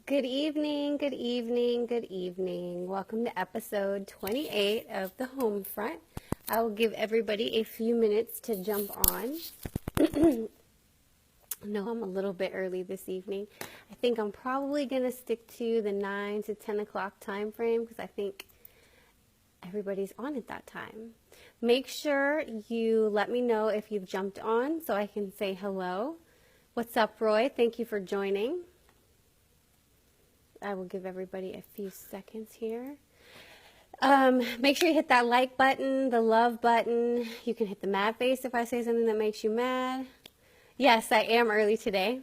Good evening, good evening, good evening. Welcome to episode 28 of The Home Front. I will give everybody a few minutes to jump on. No, I'm a little bit early this evening. I think I'm probably going to stick to the 9 to 10 o'clock time frame because I think everybody's on at that time. Make sure you let me know if you've jumped on so I can say hello. What's up, Roy? Thank you for joining. I will give everybody a few seconds here. Make sure you hit that like button, the love button. You can hit the mad face if I say something that makes you mad. Yes, I am early today.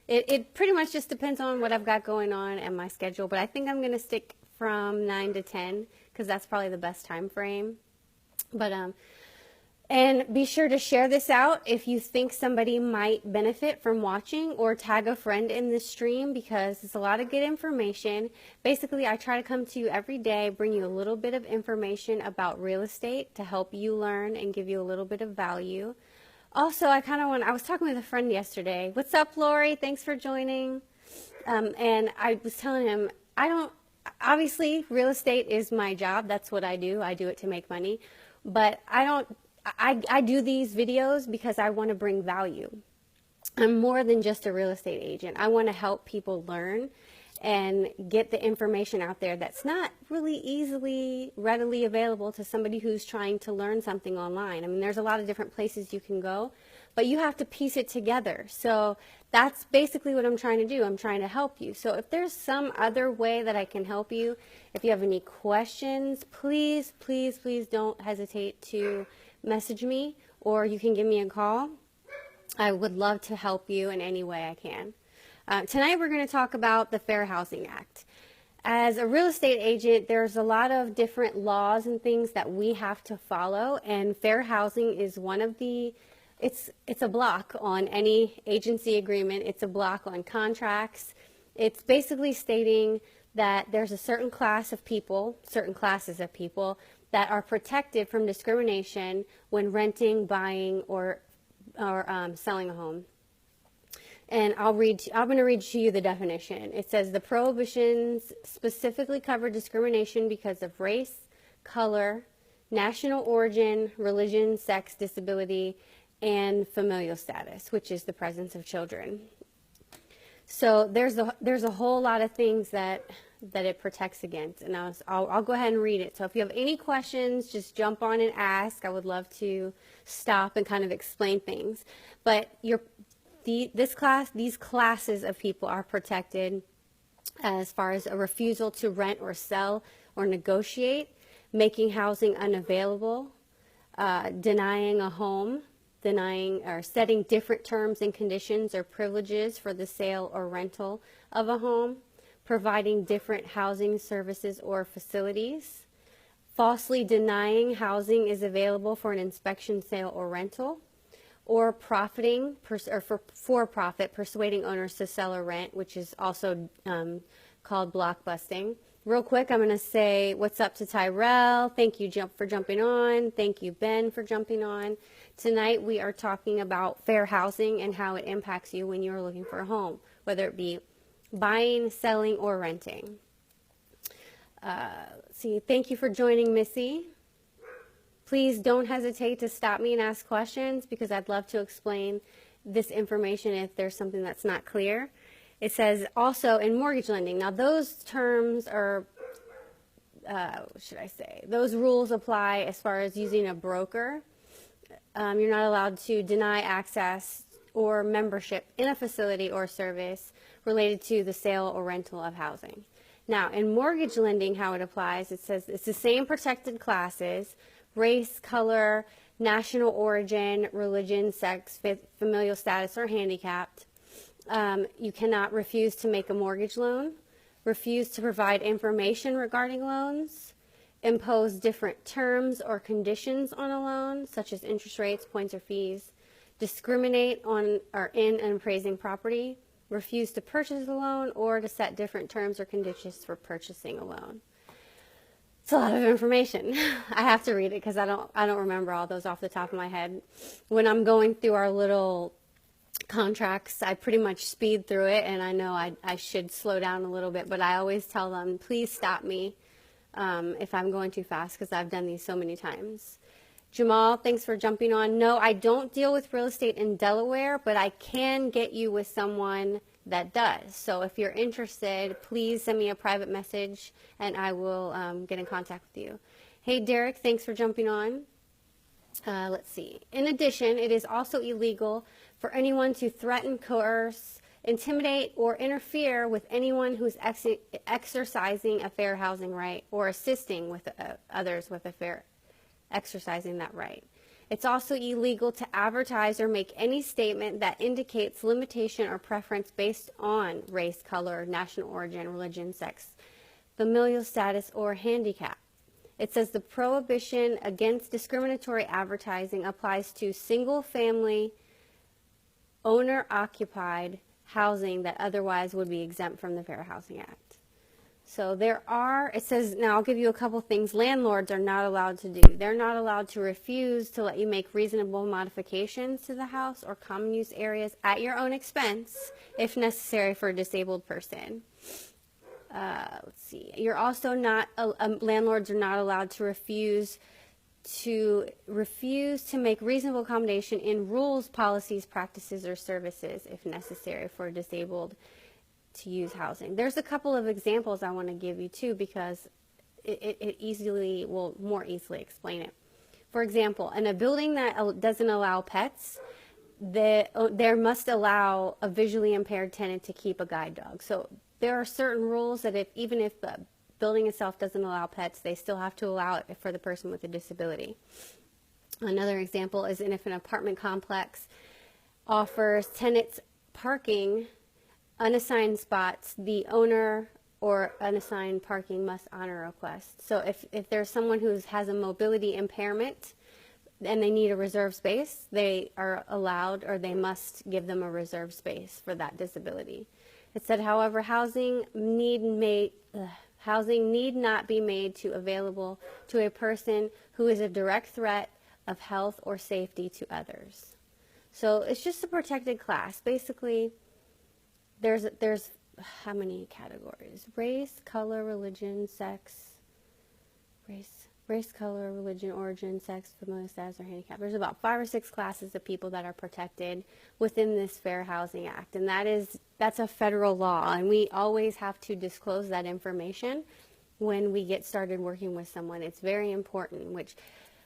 It pretty much just depends on what I've got going on and my schedule, but I think I'm going to stick from 9 to 10 because that's probably the best time frame. But and be sure to share this out if you think somebody might benefit from watching, or tag a friend in this stream because it's a lot of good information. Basically, I try to come to you every day, bring you a little bit of information about real estate to help you learn and give you a little bit of value. Also, I was talking with a friend yesterday. What's up, Lori? Thanks for joining. And I was telling him, obviously, real estate is my job. That's what I do. I do it to make money. But I do these videos because I want to bring value. I'm more than just a real estate agent. I want to help people learn and get the information out there that's not really readily available to somebody who's trying to learn something online. I mean, there's a lot of different places you can go, but you have to piece it together. So that's basically what I'm trying to do. I'm trying to help you. So if there's some other way that I can help you, if you have any questions, please don't hesitate to message me, or you can give me a call. I would love to help you in any way I can. Tonight we're going to talk about the Fair Housing Act. As a real estate agent, there's a lot of different laws and things that we have to follow, and fair housing is one of the, it's a block on any agency agreement. It's a block on contracts. It's basically stating that there's a certain class of people, certain classes of people that are protected from discrimination when renting, buying, or selling a home. And I'm going to read to you the definition. It says the prohibitions specifically cover discrimination because of race, color, national origin, religion, sex, disability, and familial status, which is the presence of children. So there's a whole lot of things that it protects against, and I'll go ahead and read it. So if you have any questions, just jump on and ask. I would love to stop and kind of explain things. But these classes of people are protected as far as a refusal to rent or sell or negotiate, making housing unavailable, denying a home, denying or setting different terms and conditions or privileges for the sale or rental of a home, providing different housing services or facilities, falsely denying housing is available for an inspection, sale, or rental, or profiting for profit, persuading owners to sell or rent, which is also called blockbusting. Real quick, I'm going to say what's up to Tyrell. Thank you for jumping on. Thank you, Ben, for jumping on. Tonight we are talking about fair housing and how it impacts you when you're looking for a home, whether it be buying, selling, or renting. Let's see. Thank you for joining, Missy. Please don't hesitate to stop me and ask questions because I'd love to explain this information if there's something that's not clear. It says also in mortgage lending. Now those terms are, those rules apply as far as using a broker. You're not allowed to deny access or membership in a facility or service related to the sale or rental of housing. Now in mortgage lending, how it applies, it says it's the same protected classes: race, color, national origin, religion, sex, familial status, or handicapped. You cannot refuse to make a mortgage loan, refuse to provide information regarding loans, impose different terms or conditions on a loan, such as interest rates, points, or fees, discriminate on or in an appraising property, refuse to purchase a loan, or to set different terms or conditions for purchasing a loan. It's a lot of information. I have to read it because I don't remember all those off the top of my head. When I'm going through our little contracts, I pretty much speed through it, and I know I should slow down a little bit, but I always tell them, please stop me if I'm going too fast, because I've done these so many times. Jamal, thanks for jumping on. No, I don't deal with real estate in Delaware, but I can get you with someone that does. So if you're interested, please send me a private message and I will get in contact with you. Hey, Derek, thanks for jumping on. Let's see. In addition, it is also illegal for anyone to threaten, coerce, intimidate, or interfere with anyone who's exercising a fair housing right or assisting with others with a fair exercising that right. It's also illegal to advertise or make any statement that indicates limitation or preference based on race, color, national origin, religion, sex, familial status, or handicap. It says the prohibition against discriminatory advertising applies to single-family, owner-occupied housing that otherwise would be exempt from the Fair Housing Act. So there are, it says, now I'll give you a couple things landlords are not allowed to do. They're not allowed to refuse to let you make reasonable modifications to the house or common use areas at your own expense if necessary for a disabled person. Let's see. You're also not, landlords are not allowed to refuse to make reasonable accommodation in rules, policies, practices, or services if necessary for a disabled to use housing. There's a couple of examples I want to give you too, because it easily will more easily explain it. For example, in a building that doesn't allow pets, there must allow a visually impaired tenant to keep a guide dog. So there are certain rules that even if the building itself doesn't allow pets, they still have to allow it for the person with a disability. Another example is if an apartment complex offers tenants parking unassigned spots, the owner or unassigned parking must honor a request. So if there's someone who has a mobility impairment and they need a reserved space, they are allowed, or they must give them a reserved space for that disability. It said, however, housing need not be made available to a person who is a direct threat of health or safety to others. So it's just a protected class. Basically, there's how many categories? Race, color, religion, sex, race, color, religion, origin, sex, familial status, or handicap. There's about 5 or 6 classes of people that are protected within this Fair Housing Act, and that's a federal law, and we always have to disclose that information when we get started working with someone. It's very important, which,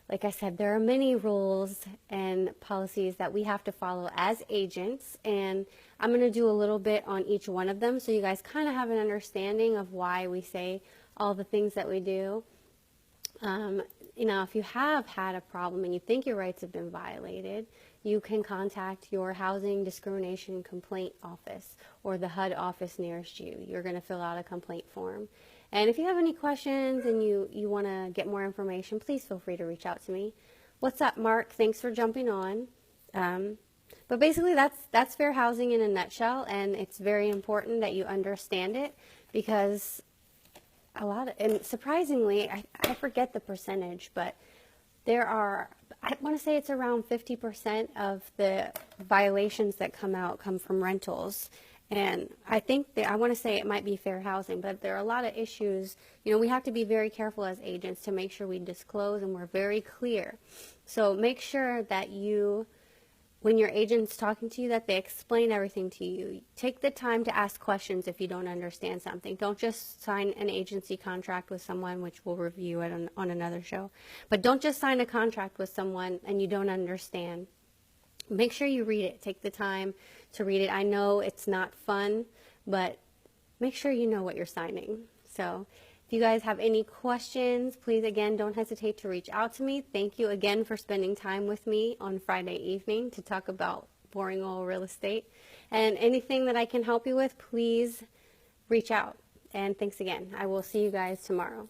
like I said, there are many rules and policies that we have to follow as agents, and I'm going to do a little bit on each one of them so you guys kind of have an understanding of why we say all the things that we do. If you have had a problem and you think your rights have been violated, you can contact your Housing Discrimination Complaint Office or the HUD office nearest you. You're going to fill out a complaint form. And if you have any questions and you want to get more information, please feel free to reach out to me. What's up, Mark? Thanks for jumping on. But basically, that's fair housing in a nutshell, and it's very important that you understand it, because and surprisingly, I forget the percentage, but I want to say it's around 50% of the violations that come from rentals. And I want to say it might be fair housing, but there are a lot of issues. We have to be very careful as agents to make sure we disclose and we're very clear. So make sure that when your agent's talking to you, that they explain everything to you. Take the time to ask questions if you don't understand something. Don't just sign an agency contract with someone, which we'll review it on another show. But don't just sign a contract with someone and you don't understand. Make sure you read it. Take the time to read it. I know it's not fun, but make sure you know what you're signing. So if you guys have any questions, please, again, don't hesitate to reach out to me. Thank you again for spending time with me on Friday evening to talk about boring old real estate. And anything that I can help you with, please reach out. And thanks again. I will see you guys tomorrow.